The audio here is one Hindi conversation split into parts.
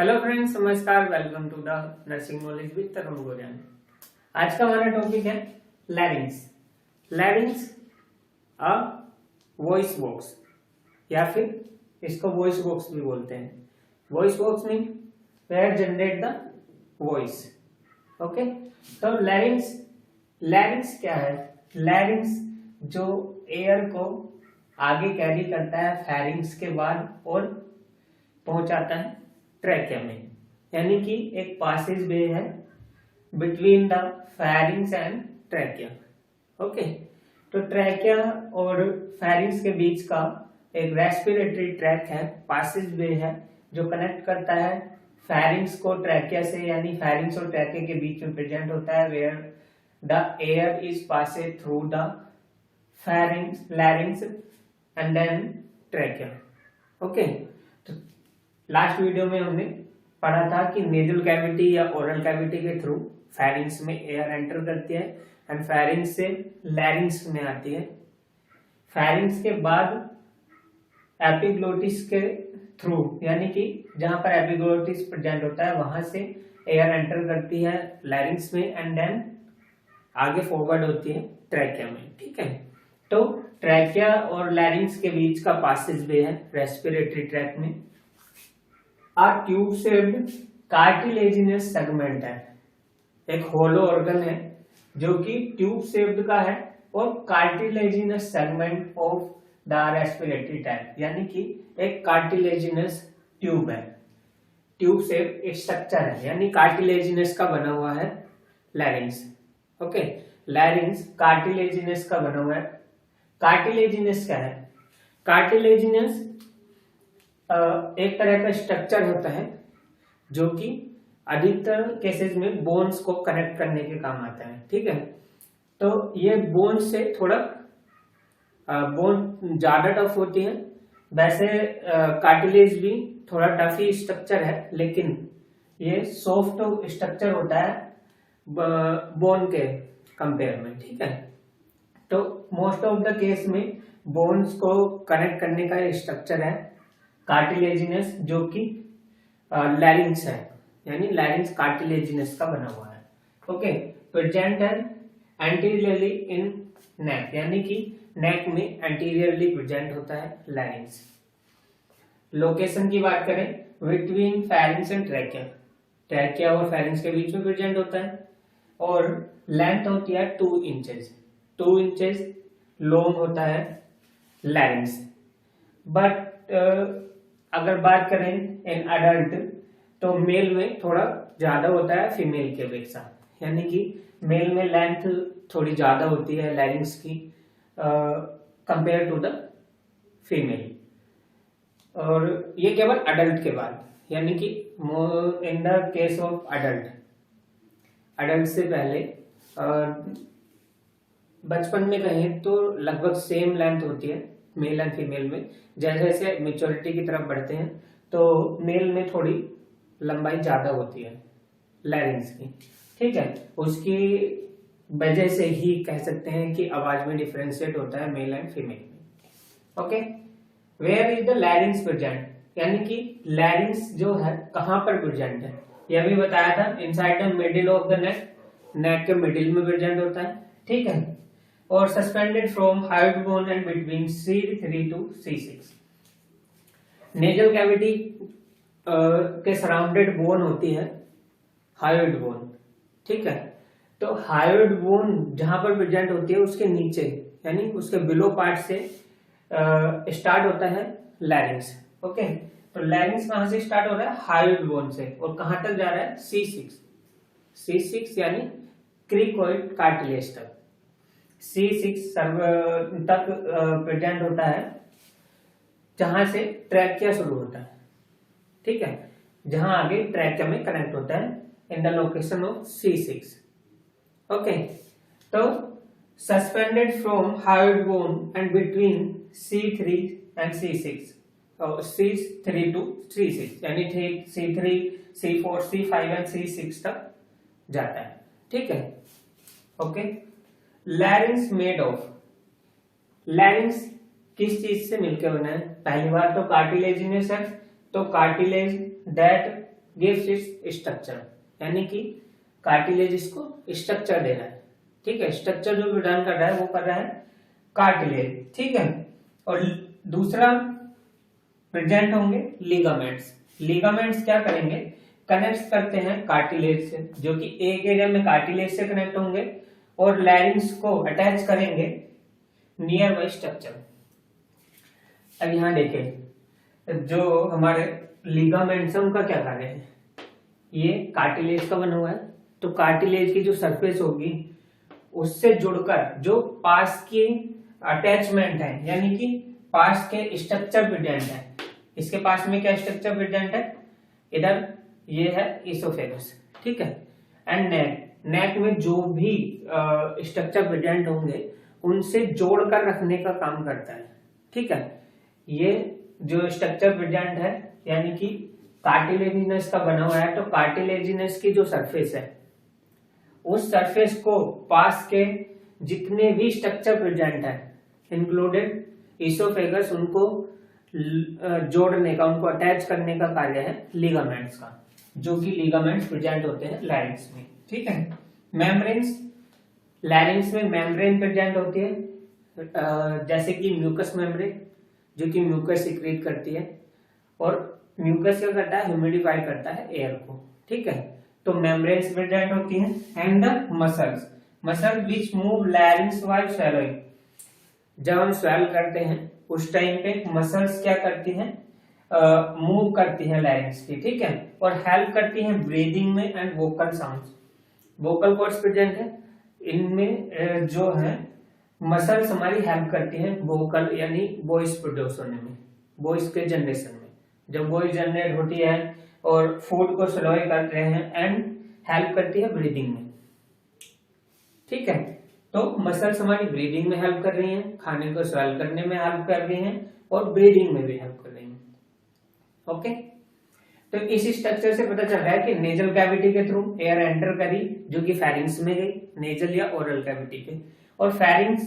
हेलो फ्रेंड्स, नमस्कार। Welcome to the nursing knowledge with Tarun Goriyan. आज का हमारा टॉपिक है लैरिंग्स। लैरिंग्स अ वॉइस बॉक्स, या फिर इसको वॉइस बॉक्स भी बोलते हैं। Voice box mean where generate the voice. Okay, तो लैरिंग्स क्या है? लैरिंग्स जो एयर को आगे कैरी करता है फेरिंग्स के बाद और पहुंचाता है ट्रैकिया में, यानी कि एक पासेज वे है between the pharynx and trachea. Okay, तो ट्रैकिया और फेरिंग्स के बीच का एक रेस्पिरेटरी ट्रैक है, पासेज वे है जो कनेक्ट करता है फेरिंग्स को ट्रैकिया से, यानी फेरिंग्स और ट्रैकिया के बीच में प्रेजेंट होता है, where the air is passed through the pharynx larynx and then trachea. Okay, तो लास्ट वीडियो में हमने पढ़ा था कि नेजल कैविटी या ओरल कैविटी के थ्रू फेरिंग्स में एयर एंटर करती है एंड फेरिंग्स से लैरिंग्स में आती है। फेरिंग्स के बाद एपिग्लोटिस के थ्रू, यानी कि जहां पर एपिग्लोटिस प्रेजेंट होता है वहां से एयर एंटर करती है लैरिंग्स में एंड देन आगे फॉरवर्ड होती है ट्रैकिया में। ठीक है, तो ट्रैकिया और लैरिंग्स के बीच का पासेज वे है रेस्पिरेटरी ट्रैक में। आ ट्यूब शेप्ड कार्टिलेजिनस सेगमेंट है, एक होलो ऑर्गन है जो कि ट्यूब शेप्ड का है और cartilaginous segment of the respiratory tract, यानी कि एक कार्टिलेजिनस ट्यूब है, ट्यूब शेप स्ट्रक्चर है, यानी कार्टिलेजिनस का बना हुआ है लैरिंग्स। ओके, लैरिंग्स कार्टिलेजिनस का बना हुआ है। कार्टिलेजिनस क्या है? कार्टिलेजिनस एक तरह का स्ट्रक्चर होता है जो कि अधिकतर केसेस में बोन्स को कनेक्ट करने के काम आता है। ठीक है, तो ये बोन से थोड़ा बोन ज्यादा टफ होती है। वैसे कार्टिलेज भी थोड़ा टफी स्ट्रक्चर है, लेकिन ये सॉफ्ट स्ट्रक्चर होता है बोन के कंपेयर में। ठीक है, तो मोस्ट ऑफ द केस में बोन्स को कनेक्ट करने का स्ट्रक्चर है कार्टिलेजिनस, जो कि लैरिंग्स है, यानी लैरिंग्स कार्टिलेजिनस का बना हुआ है। ओके, प्रेजेंट है एंटीरियरली इन नेक, यानी कि नेक में एंटीरियरली प्रेजेंट होता है लैरिंग्स। लोकेशन की बात करें, between pharynx and trachea, trachea और फेरिंग्स के बीच में प्रेजेंट होता है और लेंथ होती है 2 इंचेस। 2 इंचेस लॉन्ग होता है लैरिंग्स। बट अगर बात करें इन अडल्ट, तो मेल में थोड़ा ज्यादा होता है फीमेल के अपेक्षा, यानी कि मेल में लेंथ थोड़ी ज्यादा होती है लैरिंग्स की कंपेयर टू द फीमेल। और ये केवल अडल्ट के बाद, यानी कि in the case of adult से पहले बचपन में कहें तो लगभग सेम लेंथ होती है मेल एंड फीमेल में। जैसे जैसे मेच्योरिटी की तरफ बढ़ते हैं तो मेल में थोड़ी लंबाई ज्यादा होती है लैरिंग्स की। ठीक है, उसकी वजह से ही कह सकते हैं कि आवाज में डिफरेंशिएट होता है मेल एंड फीमेल में। Okay, where is the larynx present, यानी कि लैरिंग्स जो है कहां पर प्रेजेंट है, यह भी बताया था inside the middle of the neck, neck के मिडिल में प्रेजेंट होता है। ठीक है, और suspended from hyoid bone and between C3 to C6। Nasal cavity के सराउंडेड बोन होती है हायोइड बोन। ठीक है, तो हायोइड बोन जहां पर प्रेजेंट होती है उसके नीचे, यानी उसके बिलो पार्ट से स्टार्ट होता है लैरिंग्स। ओके, तो लैरिंग्स कहां से स्टार्ट हो रहा है? हायोइड बोन से, और कहां तक जा रहा है? C6 यानी क्रिकोइड कार्टिलेज तक। C6 तक प्रेजेंट होता है, जहां से ट्रैकिया शुरू होता है। ठीक है, जहां आगे ट्रैकिया में कनेक्ट होता है in the location of C6। Okay, तो suspended from hyoid bone and between C3 and C6, C3 to C6, यानी C3, C4, C5 and C6 तक जाता है। ठीक है, ओके। लैरिंग्स मेड ऑफ, लैरिंग्स किस चीज से मिलकर बना है? पहली बार तो कार्टिलेजिनस है, तो cartilage that gives its structure, यानी कि कार्टिलेज इसको स्ट्रक्चर दे रहा है, ठीक है। स्ट्रक्चर जो प्रदान कर रहा है वो कर रहा है कार्टिलेज, ठीक है। और दूसरा प्रेजेंट होंगे लिगामेंट्स। लिगामेंट्स क्या करेंगे, कनेक्ट करते हैं कार्टिलेज से, जो कि एक एरिया में कार्टिलेज से कनेक्ट होंगे और लैरिंग्स को अटैच करेंगे नियर बाई स्ट्रक्चर। अब यहां देखें जो हमारे लिगामेंट्स का क्या कार्य है, ये कार्टिलेज का बना हुआ है, तो कार्टिलेज की जो सरफेस होगी उससे जुड़कर जो पास की अटैचमेंट है, यानी कि पास के स्ट्रक्चर प्रेजेंट है। इसके पास में क्या स्ट्रक्चर प्रेजेंट है, इधर ये है इसोफेगस, ठीक है। एंड नेक में जो भी स्ट्रक्चर प्रेजेंट होंगे उनसे जोड़कर रखने का काम करता है, ठीक है। ये जो स्ट्रक्चर प्रेजेंट है यानी कि कार्टिलेजिनस का बना हुआ है, तो कार्टिलेजिनस की जो सरफेस है उस सरफेस को पास के जितने भी स्ट्रक्चर प्रेजेंट है इंक्लूडेड इसोफेगस, उनको जोड़ने का, उनको अटैच करने का कार्य है लिगामेंट्स का, जो कि लिगामेंट्स प्रेजेंट होते हैं लैरिंग्स में, ठीक है। मेम्ब्रेन्स, लैरिंग्स में मेम्ब्रेन प्रेजेंट होती है, जैसे कि म्यूकस मेम्ब्रेन जो कि म्यूकस सिक्रीट करती है, और म्यूकस क्या करता है, ह्यूमिडिफाई करता है एयर को, ठीक है। तो मेम्ब्रेन्स प्रेजेंट होती हैं। And the muscles, muscle which move लैरिंग्स while swallowing, जब हम स्वेल करते हैं उस टाइम पे मसल्स क्या करती हैं, मूव करती हैं लैरिंग्स की, ठीक है, और हेल्प करती हैं ब्रीदिंग में and vocal sounds. Vocal cords present है, इनमें जो है मसल्स हमारी हेल्प करती हैं वोकल यानी वॉइस प्रोड्यूस होने में, वॉइस के जनरेशन में। जब वॉइस जनरेट होती है और फूड को स्लो कर रहे हैं, एंड हेल्प करती है ब्रीदिंग में, ठीक है। तो मसल्स हमारी ब्रीदिंग में हेल्प कर रही हैं, खाने को स्वेल करने में हेल्प कर रही हैं, और ब्रीदिंग में भी हेल्प कर रही हैं, ओके। तो इस स्ट्रक्चर से पता चल रहा है कि नेजल कैविटी के थ्रू एयर एंटर करी जो कि फेरिंग्स में गई, नेजल या ओरल कैविटी के, और फेरिंग्स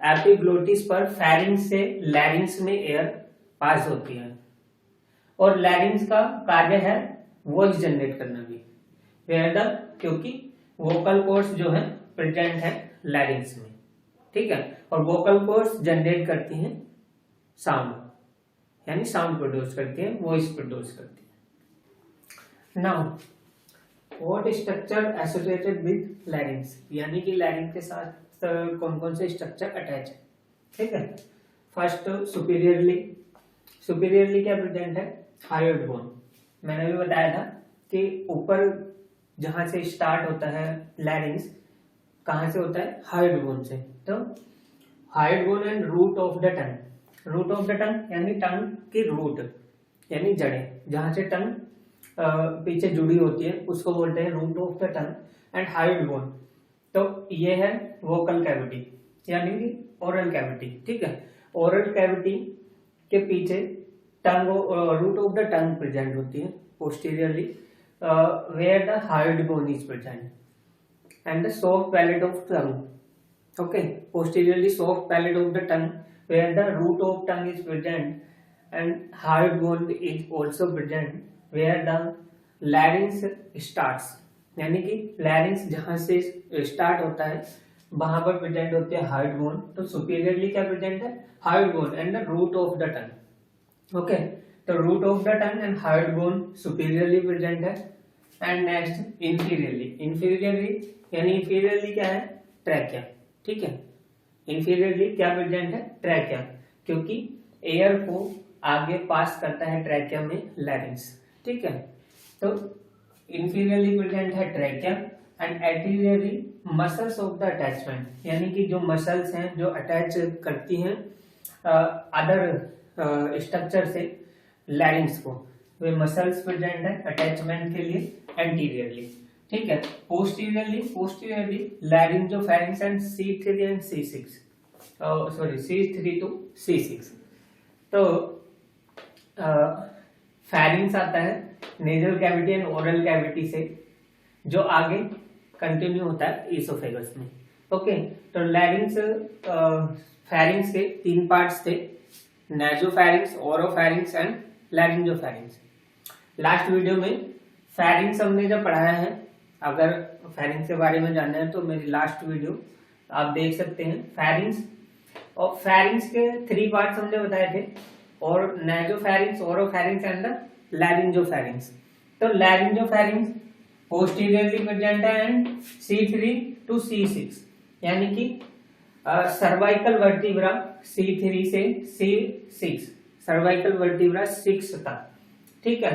एपिग्लोटिस पर फेरिंग्स से लैरिंग्स में एयर पास होती है, और लैरिंग्स का कार्य है वॉइस जनरेट करना भी, क्योंकि वोकल कॉर्ड्स जो है प्रेजेंट है लैरिंग्स में, ठीक है, और वोकल कॉर्ड्स जनरेट करती हैं साउंड, यानी साउंड प्रोड्यूस करती है, वॉइस प्रोड्यूस करती है। Now what structure associated with लैरिंग्स, यानी कि लैरिंग के साथ कौन कौन से स्ट्रक्चर अटैच है, ठीक है। फर्स्ट सुपीरियरली क्या प्रेजेंट है, हायोइड बोन। मैंने भी बताया था कि ऊपर जहां से स्टार्ट होता है लैरिंग्स, कहां से होता है, हायोइड बोन से। तो hyoid bone and root of the tongue, root of the tongue यानी टंग की रूट यानी जड़ें, जहां से टंग पीछे जुड़ी होती है उसको बोलते हैं root of the tongue and hyoid bone. तो ये है वोकल कैविटी यानी कि ओरल कैविटी, ठीक है। ओरल कैविटी के पीछे tongue, root of the tongue present होती है posteriorly, where the hyoid bone is present and the soft palate of tongue, okay, posteriorly soft palate of the tongue where the root of tongue is present and hyoid bone is also present where the larynx starts, यानी कि larynx जहां से स्टार्ट होता है वहां पर प्रेजेंट होती है hyoid bone। तो सुपीरियरली क्या प्रेजेंट है, hyoid bone and the root of the tongue, okay। तो root of the tongue and hyoid bone superiorly present है। एंड नेक्स्ट इंफीरियरली यानी इंफीरियरली क्या है, ट्रैकिया, ठीक है। इंफीरियरली क्या प्रेजेंट है, ट्रैकिया, क्योंकि एयर को आगे पास करता है ट्रैकिया में लैरिंग्स, ठीक है। तो इंफीरियरली प्रेजेंट है trachea and anteriorly muscles of the attachment, यानी कि जो मसल्स हैं जो अटैच करती हैं अदर स्ट्रक्चर से लैरिंग्स को, वे मसल्स प्रेजेंट है अटैचमेंट के लिए एंटीरियरली, ठीक है। पोस्टीरियरली लैरिंग जो pharynx and C3 and C6, sorry C3 to C6। तो फेरिंग्स आता है nasal cavity and oral cavity से, जो आगे कंटिन्यू होता है इसोफेगस में, ओके। तो लैरिंग्स फेरिंग्स के तीन पार्ट्स थे, नासोफैरिंक्स, ओरोफैरिंक्स एंड लैरिंजोफैरिंक्स। लास्ट वीडियो में फैरिंक्स हमने जब पढ़ाया है, अगर फैरिंक्स के बारे में जानना है तो मेरी लास्ट वीडियो आप देख सकते हैं। फैरिंक्स और फैरिंक्स के 3 पार्ट्स हमने बताए थे, और नेजोफैरिंक्स, ओरोफैरिंक्स एंड लैरिंजोफैरिंक्स। तो लैरिंजोफैरिंक्स पोस्टीरियरली प्रेजेंट है एंड C3 to C6, यानी कि सर्वाइकल वर्टिब्रा C3 से C6, सर्वाइकल वर्टिब्रा 6 तक, ठीक है,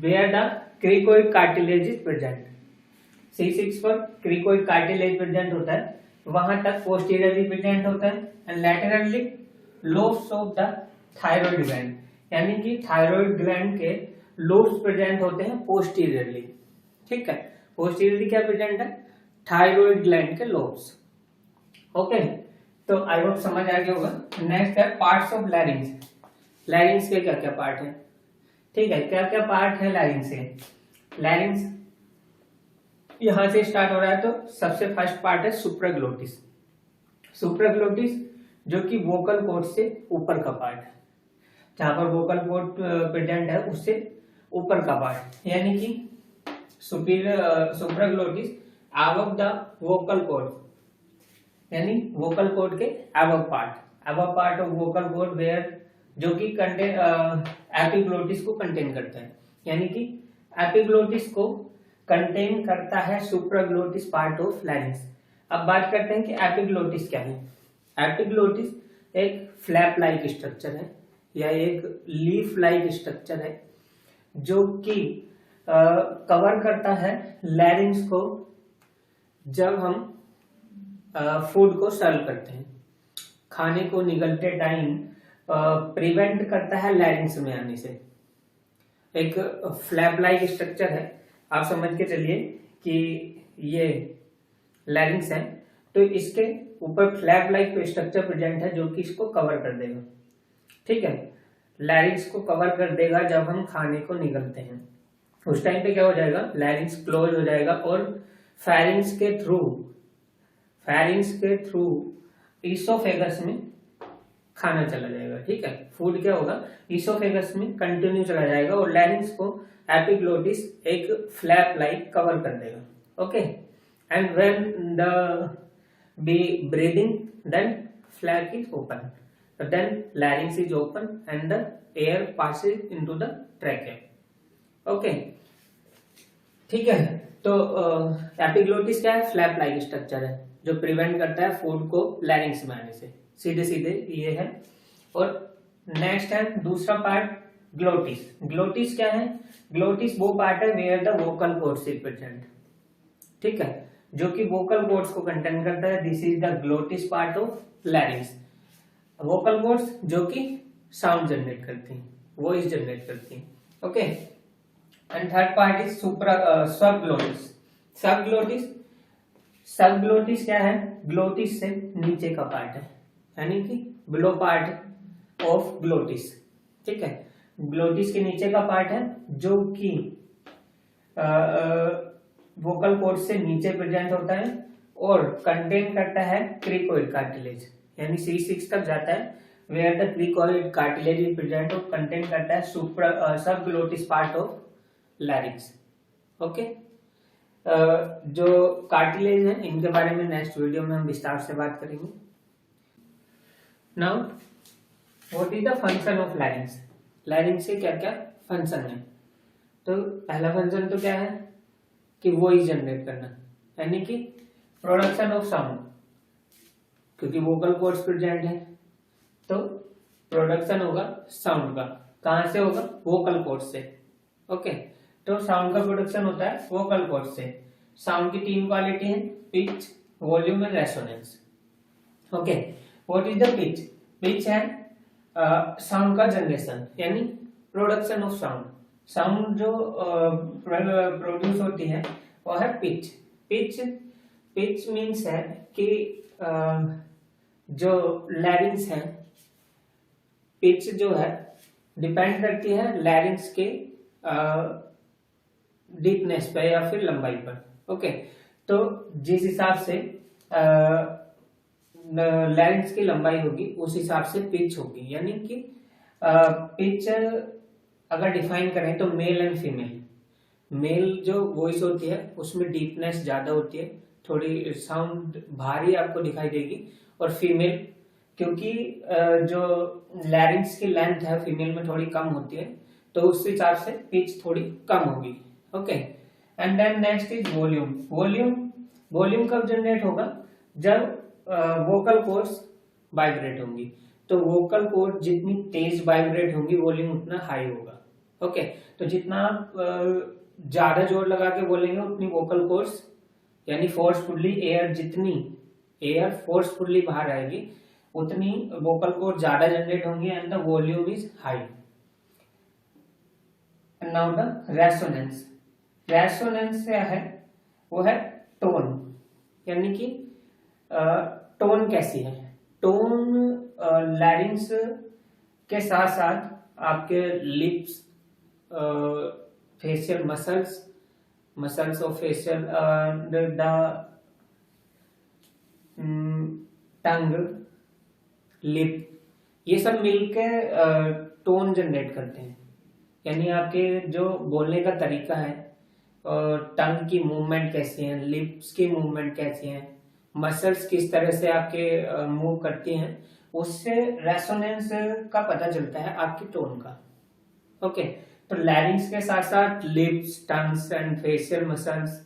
where the cricoid cartilage is present. C6 पर क्रिकोइड कार्टिलेज प्रेजेंट होता है, वहां तक पोस्टीरियरली प्रेजेंट होता है and laterally lobes of the thyroid gland, यानी कि थायराइड ग्लैंड के लोब्स प्रेजेंट होते हैं पोस्टीरियरली, ठीक है। पोस्टीरियरली क्या प्रेजेंट है? थायराइड ग्लैंड के लोब्स। ओके, तो आई होप समझ आ गया होगा। नेक्स्ट है पार्ट्स ऑफ लैरिंक्स। लैरिंक्स के क्या क्या पार्ट है, ठीक है, क्या क्या पार्ट है लैरिंक्स के। लैरिंक्स यहां से स्टार्ट हो रहा है, तो सबसे फर्स्ट पार्ट है सुप्राग्लोटिस। सुप्राग्लोटिस जो कि वोकल कॉर्ड से ऊपर का पार्ट है, जहां पर वोकल कॉर्ड प्रेजेंट है उससे ऊपर का पार्ट, यानी कि supraglottis above the vocal cord, यानी वोकल कॉर्ड के above part of vocal cord, where जो कि कंटेन एपिग्लोटिस को कंटेन करता है, यानी कि एपिग्लोटिस को कंटेन करता है सुप्राग्लोटिस पार्ट ऑफ लैरिंक्स। अब बात करते हैं कि एपिग्लोटिस क्या है। एपिग्लोटिस एक फ्लैप लाइक स्ट्रक्चर है या एक लीफ लाइक स्ट्रक्चर है, जो कि कवर करता है लैरिंक्स को जब हम फूड को सर्व करते हैं, खाने को निगलते टाइम प्रिवेंट करता है लैरिंक्स में आने से। एक फ्लैप लाइक स्ट्रक्चर है, आप समझ के चलिए कि ये लैरिंक्स है, तो इसके ऊपर फ्लैप लाइक स्ट्रक्चर प्रेजेंट है जो कि इसको कवर कर देगा, ठीक है। लैरिंक्स को कवर कर देगा जब हम खाने को निगलते हैं, उस टाइम पे क्या हो जाएगा, लैरिंक्स क्लोज हो जाएगा और फैरिंक्स के थ्रू ईसोफेगस में खाना चला जाएगा, ठीक है। फूड क्या होगा, ईसोफेगस में कंटिन्यू चला जाएगा और लैरिंक्स को एपिग्लोटिस एक फ्लैप लाइक कवर कर देगा। Okay, and when the be breathing then flap is open, then larynx is open and the air passes into the trachea. Okay, ठीक है। तो एपिग्लोटिस क्या है, फ्लैप लाइक स्ट्रक्चर है जो प्रिवेंट करता है फूड को लैरिंक्स में आने से, सीधे सीधे ये है। और नेक्स्ट है दूसरा पार्ट ग्लोटिस। ग्लोटिस क्या है, ग्लोटिस वो पार्ट है where the vocal cords is present, ठीक है, जो कि वोकल कॉर्ड्स को कंटेन करता है। This is the glottis part of larynx. Vocal cords जो कि साउंड जनरेट करती हैं, वॉइस जनरेट करती हैं। Okay, and third part is subglottis. Subglottis क्या है, ग्लोटिस से नीचे का पार्ट है, यानी कि बिलो पार्ट ऑफ ग्लोटिस, ठीक है। ग्लोटिस के नीचे का पार्ट है जो कि वोकल कॉर्ड से नीचे प्रेजेंट होता है और कंटेन करता है क्रिकोइड कार्टिलेज, यानी C6 तक जाता है, where the cricoid cartilage is present और कंटेन करता है subglottis part of larynx. Okay, जो कार्टिलेज है इनके बारे में नेक्स्ट वीडियो में हम विस्तार से बात करेंगे। Now what is the function of larynx. Larynx के क्या क्या फंक्शन है, तो पहला फंक्शन तो क्या है कि वॉइस जनरेट करना, यानी कि प्रोडक्शन ऑफ साउंड, क्योंकि वोकल कॉर्ड्स प्रेजेंट है तो प्रोडक्शन होगा साउंड का। कहां से होगा, वोकल कॉर्ड्स से। ओके, तो साउंड का प्रोडक्शन होता है वोकल कॉर्ड्स से। साउंड की 3 क्वालिटी है, pitch, volume and resonance. Okay, what is the pitch. Pitch है साउंड का जनरेशन, यानी प्रोडक्शन ऑफ साउंड। साउंड जो प्रोड्यूस होती है वो है पिच। पिच मीन्स है कि जो लैरिंक्स है, पिच जो है डिपेंड करती है लैरिंक्स के डीपनेस पे या फिर लंबाई पर। ओके, तो जिस हिसाब से लैरिंक्स की लंबाई होगी उस हिसाब से पिच होगी, यानी कि पिच अगर डिफाइन करें तो मेल एंड फीमेल, मेल जो वॉइस होती है उसमें डीपनेस ज्यादा होती है, थोड़ी साउंड भारी आपको दिखाई देगी, और फीमेल क्योंकि जो लैरिंग्स की लेंथ है फीमेल में थोड़ी कम होती है, तो उस हिसाब से पिच थोड़ी कम होगी। Okay, and then next is volume. Volume कब जनरेट होगा? जब वोकल कॉर्ड्स वाइब्रेट होंगी, तो वोकल कॉर्ड जितनी तेज वाइब्रेट होंगी वॉल्यूम उतना हाई होगा। ओके, तो जितना आप ज्यादा जोर लगा के बोलेंगे उतनी वोकल कॉर्ड्स यानी फोर्सफुली एयर फोर्सफुली बाहर आएगी, उतनी वोकल कॉर्ड ज्यादा जनरेट होंगी and the volume is high. Now the resonance. Resonance क्या है? वो है टोन, यानी कि टोन कैसी है। टोन लैरिंग्स के साथ साथ आपके lips, facial muscles of facial, the tongue, lip, ये सब मिलकर टोन जनरेट करते हैं। यानी आपके जो बोलने का तरीका है, टंग की मूवमेंट कैसी है, लिप्स की मूवमेंट कैसी है, मसल्स किस तरह से आपके मूव करती हैं, उससे रेसोनेंस का पता चलता है आपकी टोन का। ओके, तो लैरिंग्स के साथ साथ lips, tongues and facial muscles,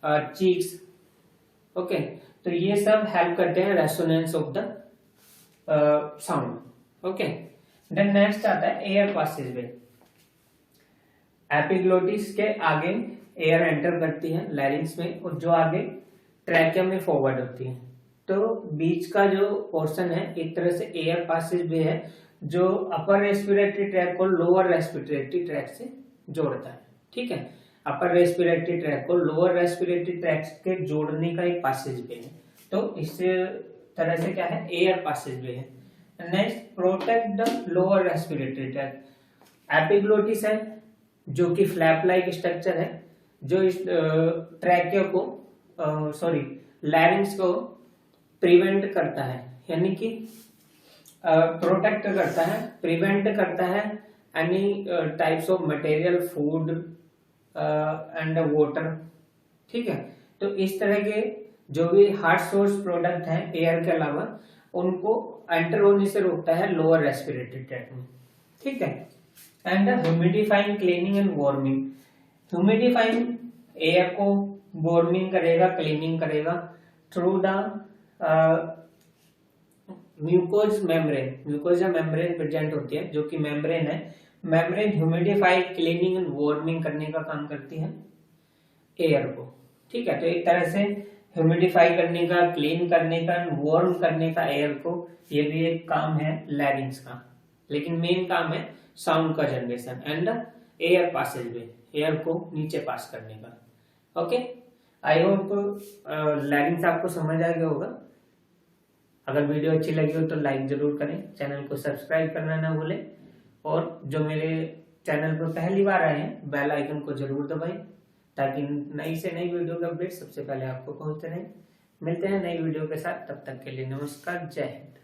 cheeks, okay, तो ये सब हेल्प करते हैं resonance of the sound. Okay, then next आता है एयर पासेज वे। एपिग्लोटिस के आगे एयर एंटर करती है लैरिंग्स में, और जो आगे ट्रैकियम में फॉरवर्ड होती है। तो बीच का जो पोर्शन है एक तरह से एयर पासेज वे है, जो अपर रेस्पिरेटरी ट्रैक को लोअर रेस्पिरेटरी ट्रैक से जोड़ता है। ठीक है, अपर रेस्पिरेटरी ट्रैक को लोअर रेस्पिरेटरी ट्रैक के जोड़ने का एक पासेज वे है। तो इस तरह से क्या है? एयर पासेज वे है। Next, protect the lower respiratory tract. Epiglottis है जो कि फ्लैप लाइक स्ट्रक्चर है, जो इस ट्रैकियो को लैरिंग्स को प्रिवेंट करता है, यानी कि प्रोटेक्ट करता है, प्रिवेंट करता है any types of material, food and water. ठीक है, तो इस तरह के जो भी हार्ड सोर्स प्रोडक्ट हैं एयर के अलावा, उनको एंटर होने से रोकता है लोअर रेस्पिरेटरी ट्रैक में। ठीक है, and humidifying, cleaning and warming. Humidifying air को वार्मिंग करेगा, क्लीनिंग करेगा through the mucous membrane. Mucosa membrane present होती है, जो कि मेम्ब्रेन है। Membrane humidify, cleaning and warming करने का काम करती है एयर को। ठीक है, तो एक तरह से ह्यूमिडिफाई करने का, क्लीन करने का, वार्म करने का एयर को, ये भी एक काम है लैरिंग्स का। लेकिन मेन काम है साउंड का generation and air passage way, air को नीचे पास करने का। ओके, आई होप लैरिंग्स आपको समझ आ गया होगा। अगर वीडियो अच्छी लगी हो तो लाइक जरूर करें, चैनल को सब्सक्राइब करना ना भूलें, और जो मेरे चैनल पर पहली बार आए हैं बेल आइकन को जरूर दबाएं, ताकि नई से नई वीडियो का अपडेट सबसे पहले आपको पहुंचते रहे। मिलते हैं नई वीडियो के साथ, तब तक के लिए नमस्कार, जय हिंद।